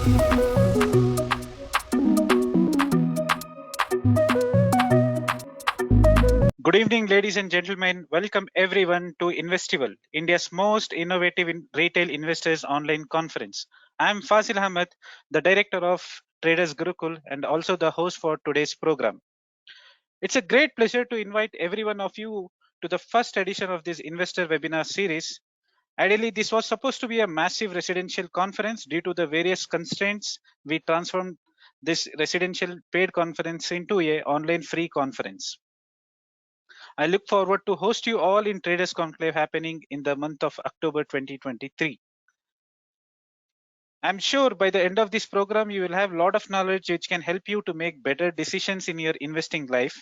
Good evening, ladies and gentlemen. Welcome everyone to Investival, India's most innovative retail investors online conference. I am Fasil Ahmed, the director of Traders Gurukul and also the host for today's program. It's a great pleasure to invite every one of you to the first edition of this investor webinar series. Ideally, this was supposed to be a massive residential conference. Due to the various constraints, we transformed this residential paid conference into a online free conference. I look forward to host you all in Traders Conclave happening in the month of October 2023. I'm sure by the end of this program, you will have a lot of knowledge which can help you to make better decisions in your investing life.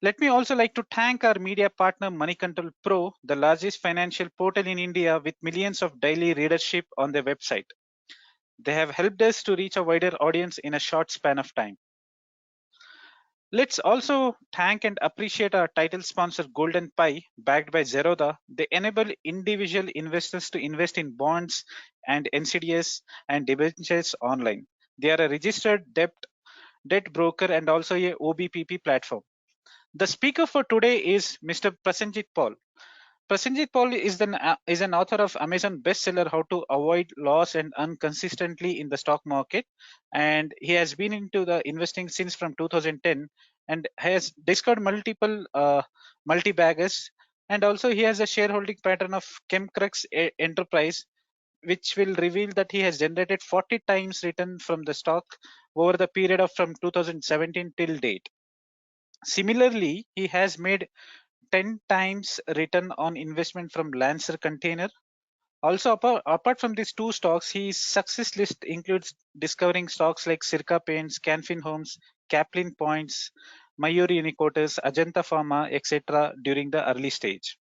Let me also like to thank our media partner Money Control Pro, the largest financial portal in India with millions of daily readership on their website. They have helped us to reach a wider audience in a short span of time. Let's also thank and appreciate our title sponsor Golden Pi, backed by Zerodha. They enable individual investors to invest in bonds and NCDs and debentures online. They are a registered debt broker and also a OBPP platform. The speaker for today is Mr. Prasenjit Paul. Prasenjit Paul is an author of Amazon bestseller How to Avoid Loss and Earn Consistently in the Stock Market, and he has been into the investing since from 2010 and has discovered multiple multi-baggers, and also he has a shareholding pattern of Chemcrux Enterprise, which will reveal that he has generated 40 times return from the stock over the period of from 2017 till date. Similarly, he has made 10 times return on investment from Lancer Container. Also, apart from these two stocks, his success list includes discovering stocks like Sirca Paints, Canfin Homes, Caplin Points, Mayuri Unicotis, Ajanta Pharma, etc. during the early stage.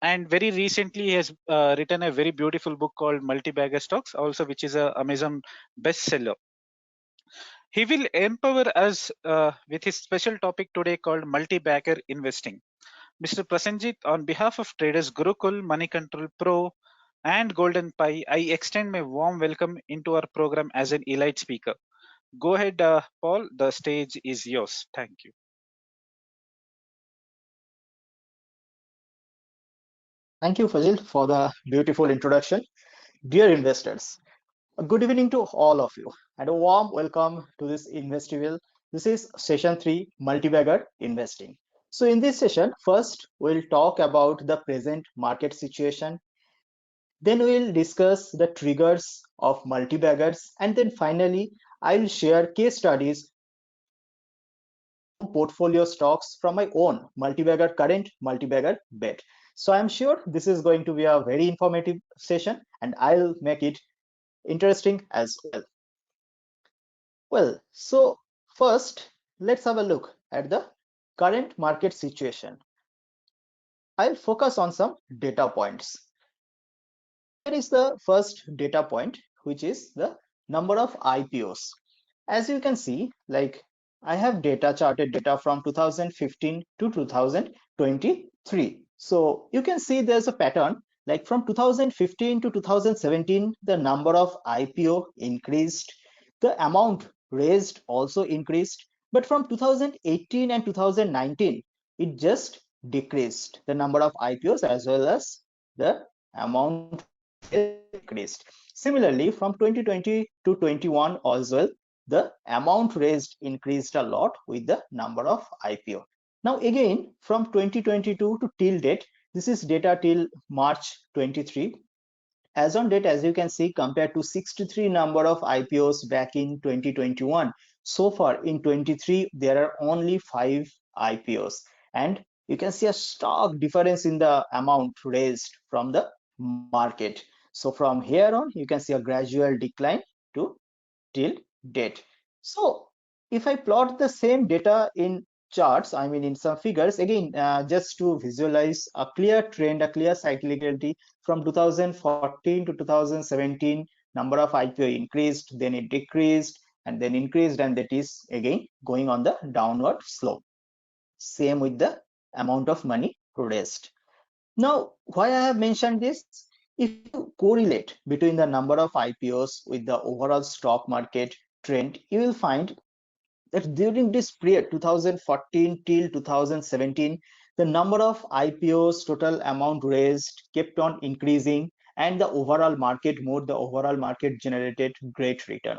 And very recently, he has written a very beautiful book called Multibagger Stocks, also which is a Amazon bestseller. He will empower us with his special topic today called Multibagger Investing. Mr. Prasenjit, on behalf of Traders Gurukul, Money Control Pro, and Golden Pi, I extend my warm welcome into our program as an elite speaker. Go ahead, Paul. The stage is yours. Thank you. Thank you, Fazil, for the beautiful introduction. Dear investors, a good evening to all of you and a warm welcome to this Investival. This is session 3, Multibagger Investing. So in this session, first we'll talk about the present market situation. Then we'll discuss the triggers of multibaggers, and then finally I'll share case studies portfolio stocks from my own current multibagger bet. So I'm sure this is going to be a very informative session and I'll make it interesting as well. Well, so first let's have a look at the current market situation. I'll focus on some data points. Here is the first data point, which is the number of IPOs. As you can see, like I have charted data from 2015 to 2023. So you can see there's a pattern, like from 2015 to 2017, the number of IPO increased, the amount raised also increased, but from 2018 and 2019, it just decreased. The number of IPOs as well as the amount decreased. Similarly, from 2020 to 21 as well, the amount raised increased a lot with the number of IPO. Now again, from 2022 to till date, this is data till March 23. As on date, as you can see, compared to 63 number of IPOs back in 2021, so far in 23, there are only 5 IPOs. And you can see a stark difference in the amount raised from the market. So from here on, you can see a gradual decline to till date. So if I plot the same data in charts, I mean in some figures, again, just to visualize a clear trend, a clear cyclicality from 2014 to 2017, number of IPO increased, then it decreased, and then increased, and that is again going on the downward slope. Same with the amount of money raised. Now, why I have mentioned this? if you correlate between the number of IPOs with the overall stock market trend, you will find that during this period 2014 till 2017, the number of IPOs, total amount raised, kept on increasing, and the overall market mode, the overall market generated great return.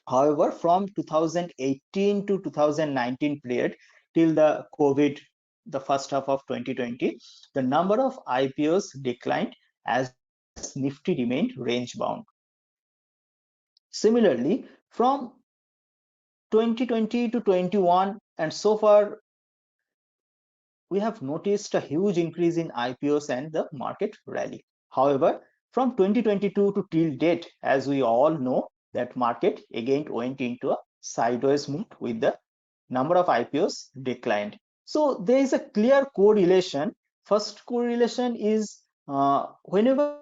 However, from 2018 to 2019 period till the COVID, the first half of 2020, the number of IPOs declined as Nifty remained range bound. Similarly, from 2020 to 21 and so far, we have noticed a huge increase in IPOs and the market rally. However, from 2022 to till date, as we all know, that market again went into a sideways move with the number of IPOs declined. So there is a clear correlation. First correlation is whenever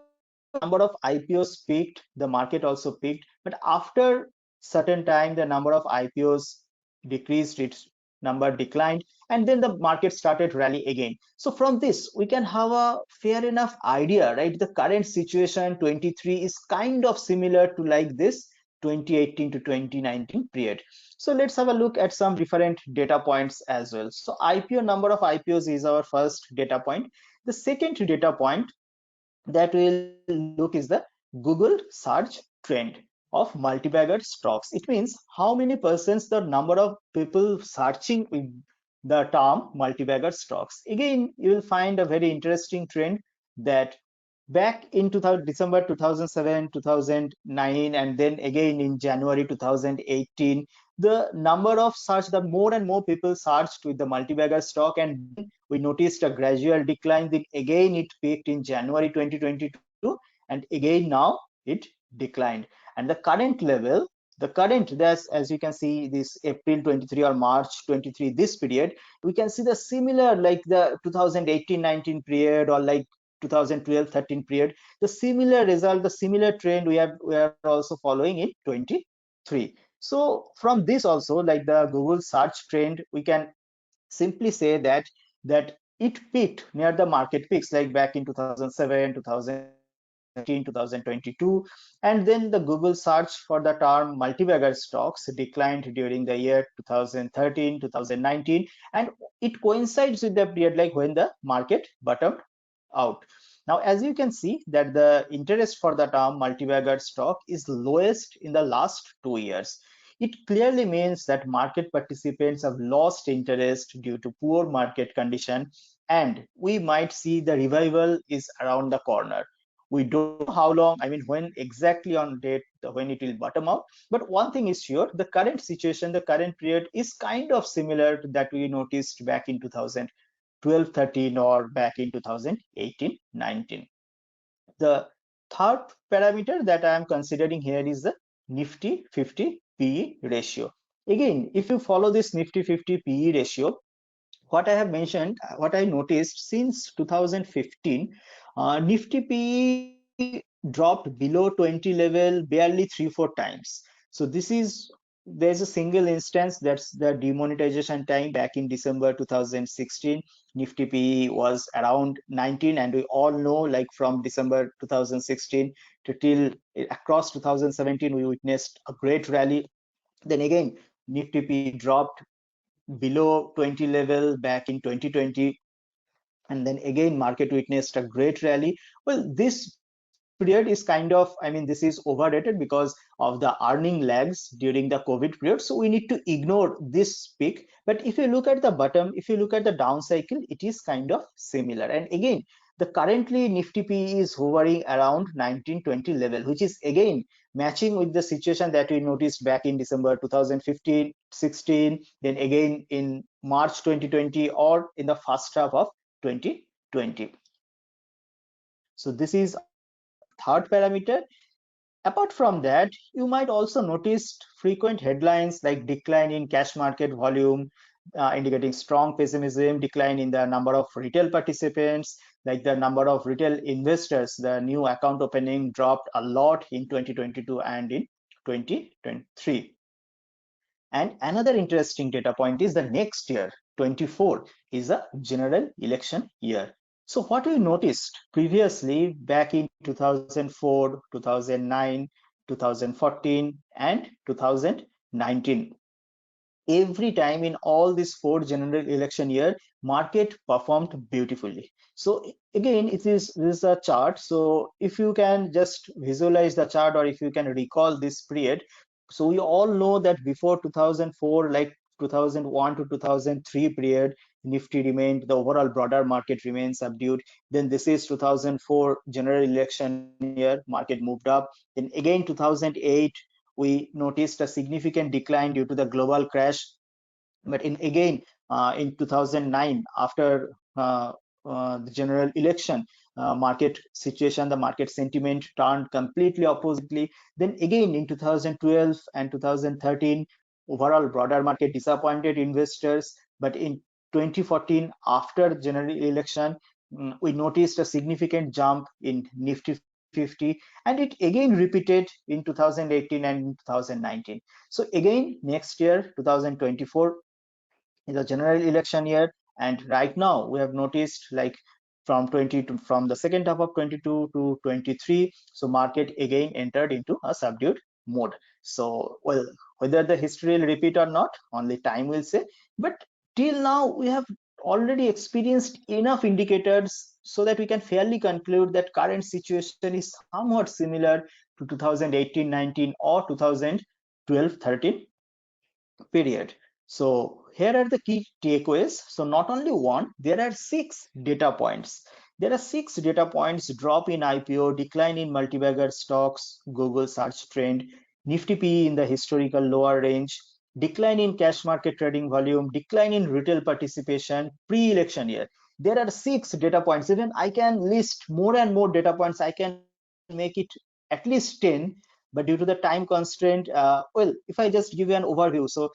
the number of IPOs peaked, the market also peaked. But after certain time, the number of IPOs decreased, its number declined, and then the market started rally again. So from this, we can have a fair enough idea, right? The current situation 23 is kind of similar to like this 2018 to 2019 period. So let's have a look at some different data points as well. So IPO, number of IPOs is our first data point. The second data point that we'll look is the Google search trend of multi-bagger stocks. It means how many persons, the number of people searching with the term multi-bagger stocks. Again, you will find a very interesting trend that back in 2000, December 2007, 2009, and then again in January 2018, the number of search, the more and more people searched with the multi-bagger stock, and then we noticed a gradual decline. Then again it peaked in January 2022, and again now it declined. And the current level, the current, that's, as you can see, this April 23 or March 23, this period, we can see the similar like the 2018-19 period or like 2012-13 period, the similar result, the similar trend we are also following in 23. So from this also, like the Google search trend, we can simply say that it peaked near the market peaks like back in 2007, 2018, 2022, and then the Google search for the term multi-bagger stocks declined during the year 2013, 2019, and it coincides with the period like when the market bottomed out. Now, as you can see that the interest for the term multi-bagger stock is lowest in the last 2 years. It clearly means that market participants have lost interest due to poor market condition, and we might see the revival is around the corner. We don't know how long, I mean, when exactly on date, when it will bottom out. But one thing is sure, the current situation, the current period is kind of similar to that we noticed back in 2012-13 or back in 2018-19. The third parameter that I am considering here is the Nifty 50 PE ratio. Again, if you follow this Nifty 50 PE ratio, what I have mentioned, what I noticed since 2015, Nifty PE dropped below 20 level barely 3-4 times. So this is, there's a single instance, that's the demonetization time back in December 2016. Nifty PE was around 19, and we all know like from December 2016 to till across 2017 we witnessed a great rally. Then again Nifty PE dropped below 20 level back in 2020, and then again market witnessed a great rally. Well, this period is kind of, I mean, this is overrated because of the earning lags during the COVID period, so we need to ignore this peak. But if you look at the bottom, if you look at the down cycle, it is kind of similar. And again, the currently Nifty PE is hovering around 19-20 level, which is again matching with the situation that we noticed back in December 2015, 16, then again in March 2020, or in the first half of 2020. So this is our third parameter. Apart from that, you might also notice frequent headlines like decline in cash market volume, indicating strong pessimism, decline in the number of retail participants, like the number of retail investors, the new account opening dropped a lot in 2022 and in 2023. And another interesting data point is the next year, 24, is a general election year. So what we noticed previously back in 2004, 2009, 2014, and 2019, every time in all these four general election year, market performed beautifully. So again, this is a chart. So if you can just visualize the chart, or if you can recall this period, so we all know that before 2004, like 2001 to 2003 period, nifty remained, the overall broader market remains subdued. Then this is 2004 general election year, market moved up. Then again 2008, we noticed a significant decline due to the global crash. But in 2009, after the general election, market situation, the market sentiment turned completely oppositely. Then again in 2012 and 2013, overall broader market disappointed investors. But in 2014, after general election, we noticed a significant jump in Nifty 50, and it again repeated in 2018 and 2019. So again, next year, 2024, is a general election year, and right now we have noticed, like, from the second half of 22 to 23, so market again entered into a subdued mode. So, well, whether the history will repeat or not, only time will say. But till now we have already experienced enough indicators so that we can fairly conclude that current situation is somewhat similar to 2018-19 or 2012-13 period. So here are the key takeaways. So not only one, there are six data points. There are six data points: drop in IPO, decline in multibagger stocks, Google search trend, Nifty PE in the historical lower range, decline in cash market trading volume, decline in retail participation, pre-election year. There are six data points. Even I can list more and more data points. I can make it at least 10, but due to the time constraint, well, if I just give you an overview. So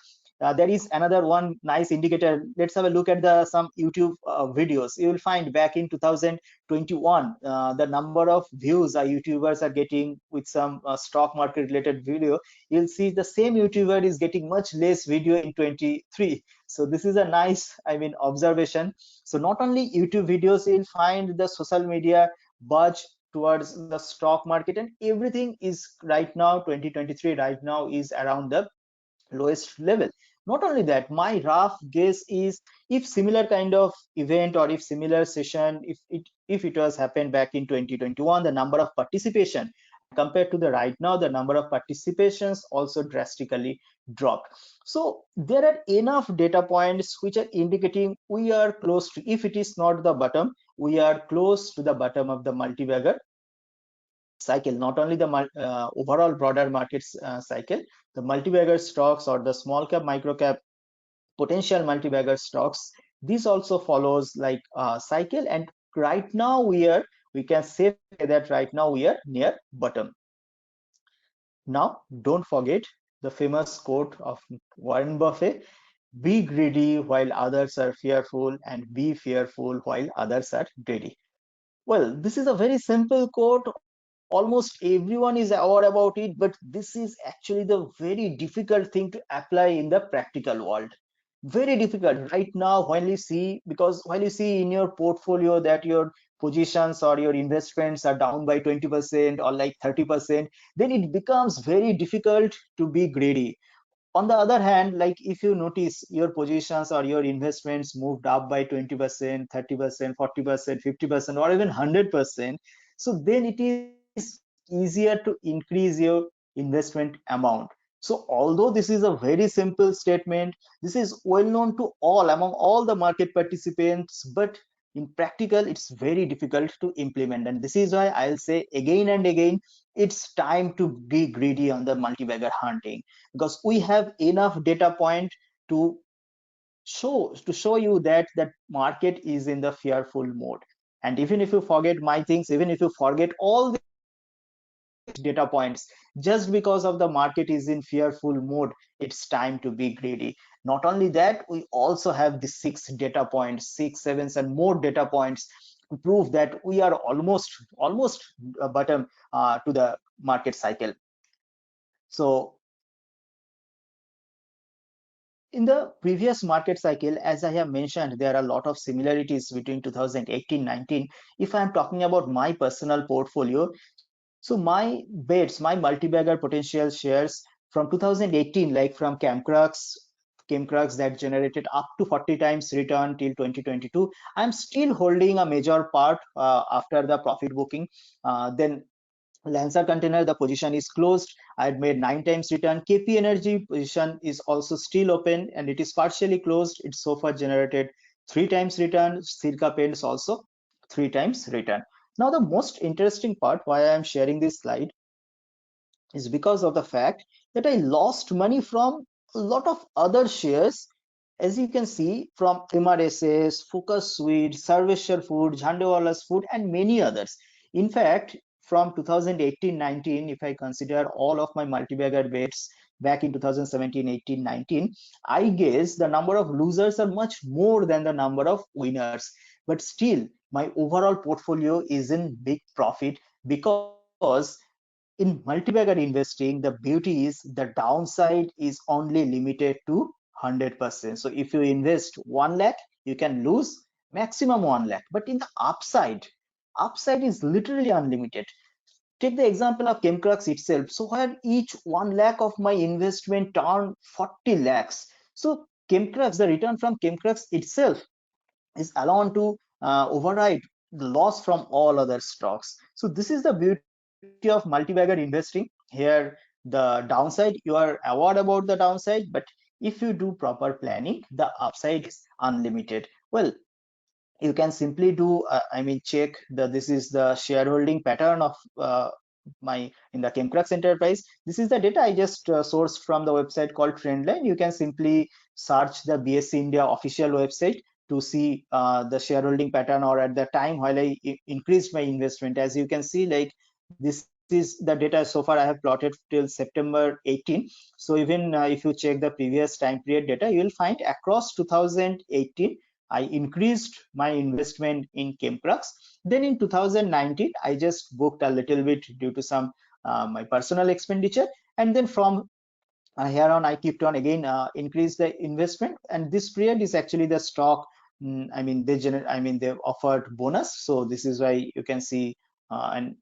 there is another one nice indicator. Let's have a look at the some YouTube videos. You will find back in 2021, the number of views YouTubers are getting with some stock market related video. You'll see the same YouTuber is getting much less video in 23. So this is a nice, I mean, observation. So not only YouTube videos, you'll find the social media buzz towards the stock market, and everything is right now 2023 right now is around the lowest level. Not only that, my rough guess is, if similar kind of event, or if similar session, if it was happened back in 2021, the number of participation compared to the right now, the number of participations also drastically dropped. So there are enough data points which are indicating we are close to, if it is not the bottom, we are close to the bottom of the multi-bagger cycle. Not only the overall broader markets cycle, the multi-bagger stocks or the small cap, micro cap, potential multi-bagger stocks, this also follows like a cycle. And right now we can say that right now we are near bottom. Now don't forget the famous quote of Warren Buffett: be greedy while others are fearful, and be fearful while others are greedy. Well, this is a very simple quote. Almost everyone is aware about it, but this is actually the very difficult thing to apply in the practical world. Very difficult right now when you see, because while you see in your portfolio that your positions or your investments are down by 20% or like 30%, then it becomes very difficult to be greedy. On the other hand, like, if you notice your positions or your investments moved up by 20%, 30%, 40%, 50%, or even 100%, so then it is easier to increase your investment amount. So although this is a very simple statement, this is well known to all among all the market participants, but in practical it's very difficult to implement. And this is why I'll say again and again, it's time to be greedy on the multi-bagger hunting, because we have enough data point to show you that market is in the fearful mode. And even if you forget my things, even if you forget all these data points, just because of the market is in fearful mode, it's time to be greedy. Not only that, we also have the six data points, six, sevens, and more data points to prove that we are almost bottom to the market cycle. So in the previous market cycle, as I have mentioned, there are a lot of similarities between 2018-19. If I am talking about my personal portfolio, so my bets, my multi-bagger potential shares from 2018, like from Camcrux that generated up to 40 times return till 2022, I'm still holding a major part after the profit booking. Then Lancer Container, the position is closed. I had made 9 times return. KP Energy position is also still open and it is partially closed. It so far generated 3 times return. Circa Paints also 3 times return. Now, the most interesting part why I am sharing this slide is because of the fact that I lost money from a lot of other shares. As you can see, from MRSS, Focus Sweet, Servicer Food, Jhandewala's Food, and many others. In fact, from 2018-19, if I consider all of my multi-bagger bets back in 2017, 18, 19, I guess the number of losers are much more than the number of winners. But still, my overall portfolio is in big profit because in multi-bagger investing, the beauty is the downside is only limited to 100%. So if you invest 1 lakh, you can lose maximum 1 lakh. But in the upside is literally unlimited. Take the example of Chemcrux itself. So where each 1 lakh of my investment turned 40 lakhs. So Chemcrux, the return from Chemcrux itself is allowed to override the loss from all other stocks. So this is the beauty of multi-bagger investing. Here, the downside, you are aware about the downside, but if you do proper planning, the upside is unlimited. Well, you can simply do check the this is the shareholding pattern of my in the Chemcrux enterprise. This is the data I just sourced from the website called Trendline. You can simply search the BSE India official website to see the shareholding pattern, or at the time while I increased my investment. As you can see, like, this is the data so far I have plotted till September 18. So even if you check the previous time period data, you will find across 2018 I increased my investment in Chemcrux. Then in 2019, I just booked a little bit due to some my personal expenditure, and then from here on, I kept on again increase the investment. And this period is actually the stock. They've offered bonus, so this is why you can see an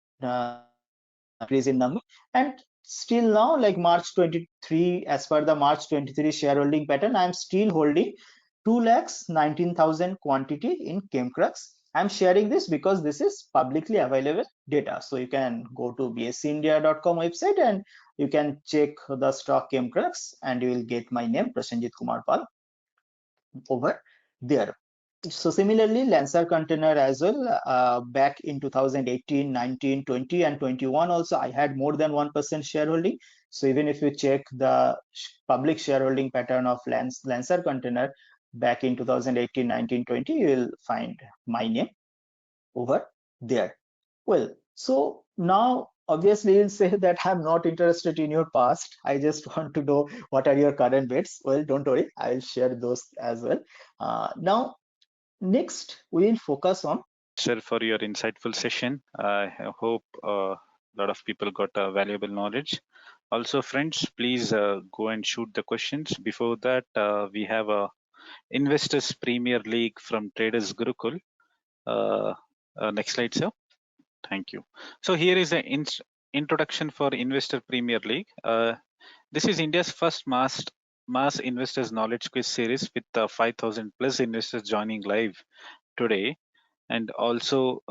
increase in number. And still now, like March 23, as per the March 23 shareholding pattern, I am still holding 2,19,000 quantity in Chemcrux. I'm sharing this because this is publicly available data. So you can go to bseindia.com website and you can check the stock Chemcrux and you will get my name, Prasenjit Paul, over there. So similarly, Lancer Container as well, back in 2018, 19, 20, and 21 also, I had more than 1% shareholding. So even if you check the public shareholding pattern of Lancer Container back in 2018, 19, 20, you will find my name over there. Well, so now obviously you'll say that I'm not interested in your past. I just want to know what are your current bets. Well, don't worry, I'll share those as well. Now, next, we will focus on. Sir, for your insightful session. I hope a lot of people got valuable knowledge. Also, friends, please go and shoot the questions. Before that, we have a Investors Premier League from Traders Gurukul. Next slide, sir. Thank you. So here is an introduction for Investor Premier League. This is India's first mass investors knowledge quiz series with 5,000 plus investors joining live today. And also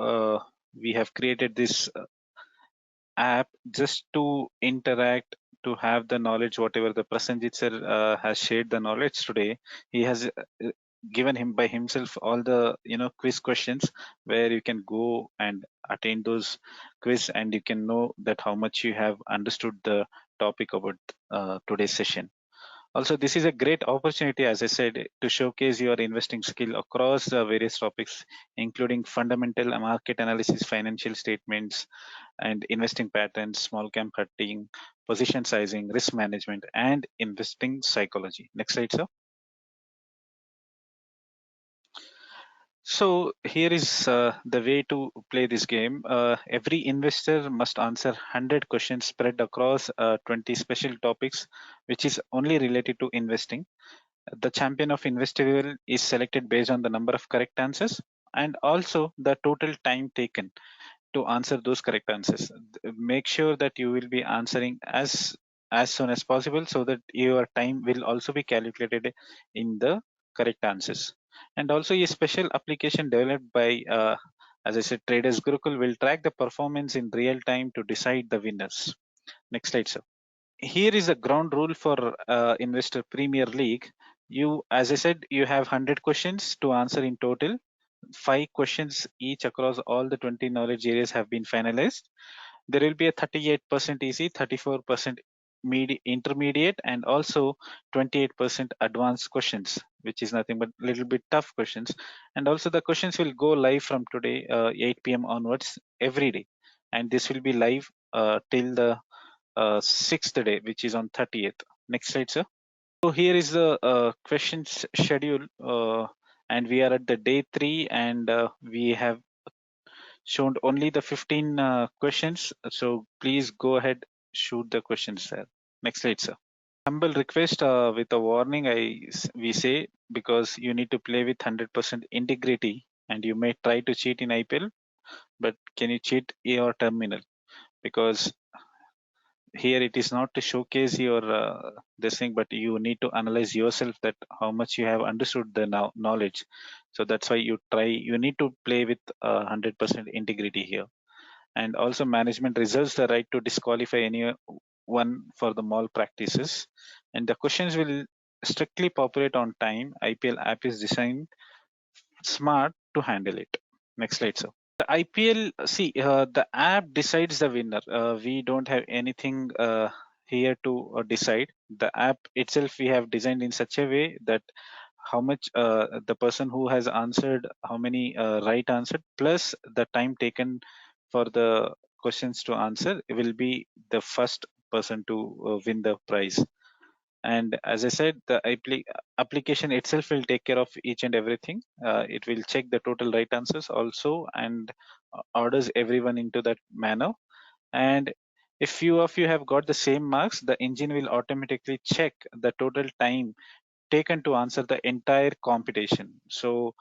we have created this app just to interact, to have the knowledge whatever the Prasenjit sir has shared the knowledge today. He has given him by himself all the quiz questions where you can go and attain those quiz and you can know that how much you have understood the topic about today's session. Also, this is a great opportunity, as I said, to showcase your investing skill across various topics, including fundamental market analysis, financial statements, and investing patterns, small cap cutting, position sizing, risk management, and investing psychology. Next slide, sir. So here is the way to play this game. Every investor must answer 100 questions spread across 20 special topics, which is only related to investing. The champion of Investival is selected based on the number of correct answers and also the total time taken to answer those correct answers. Make sure that you will be answering as soon as possible so that your time will also be calculated in the correct answers. And also a special application developed by as I said, Traders Gurukul will track the performance in real time to decide the winners. Next slide, sir. Here is a ground rule for Investor Premier League. You, as I said, you have 100 questions to answer in total. 5 questions each across all the 20 knowledge areas have been finalized. There will be a 38% easy, 34% intermediate, and also 28% advanced questions, which is nothing but little bit tough questions. And also the questions will go live from today, 8 p.m. onwards every day. And this will be live till the sixth day, which is on 30th. Next slide, sir. So here is the questions schedule, and we are at the day 3, and we have shown only the 15 questions. So please go ahead, shoot the questions, sir. Next slide, sir. Humble request with a warning, we say, because you need to play with 100% integrity, and you may try to cheat in IPL, but can you cheat your terminal? Because here it is not to showcase your this thing, but you need to analyze yourself that how much you have understood the knowledge. So that's why you need to play with 100% integrity here. And also management reserves the right to disqualify anyone for the malpractices, and the questions will strictly populate on time. IPL app is designed smart to handle it. Next slide, sir. The IPL, see, the app decides the winner. We don't have anything here to decide. The app itself we have designed in such a way that how much the person who has answered, how many right answered, plus the time taken for the questions to answer will be the first person to win the prize. And as I said, the application itself will take care of each and everything. It will check the total right answers also and orders everyone into that manner. And if few of you have got the same marks, the engine will automatically check the total time taken to answer the entire competition. So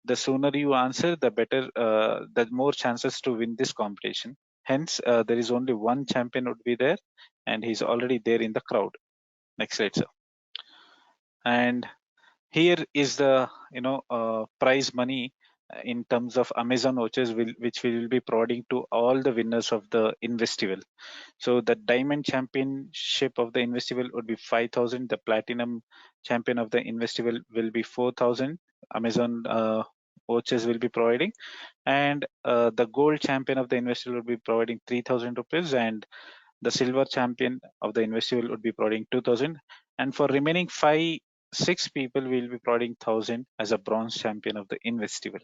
the sooner you answer, the better, the more chances to win this competition. Hence, there is only one champion would be there, and he's already there in the crowd. Next slide, sir. And here is the prize money in terms of Amazon vouchers which we will be providing to all the winners of the Investival. So the diamond championship of the Investival would be 5,000. The platinum champion of the Investival will be 4,000. Amazon vouchers will be providing, and the gold champion of the Investival will be providing 3,000 rupees, and the silver champion of the Investival would be providing 2,000, and for remaining 6 people will be providing 1,000 as a bronze champion of the Investival.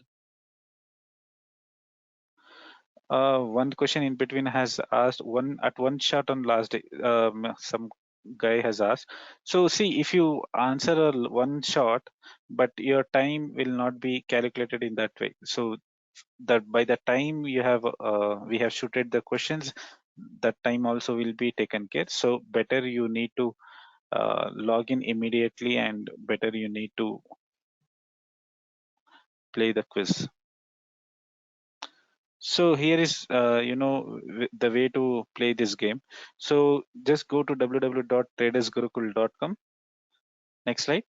One question in between has asked one shot on last day. Some guy has asked. So see, if you answer one shot, but your time will not be calculated in that way. So that by the time you have we have shooted the questions, that time also will be taken care. So better you need to log in immediately, and better you need to play the quiz. So here is the way to play this game. So just go to www.tradersgurukul.com. Next slide.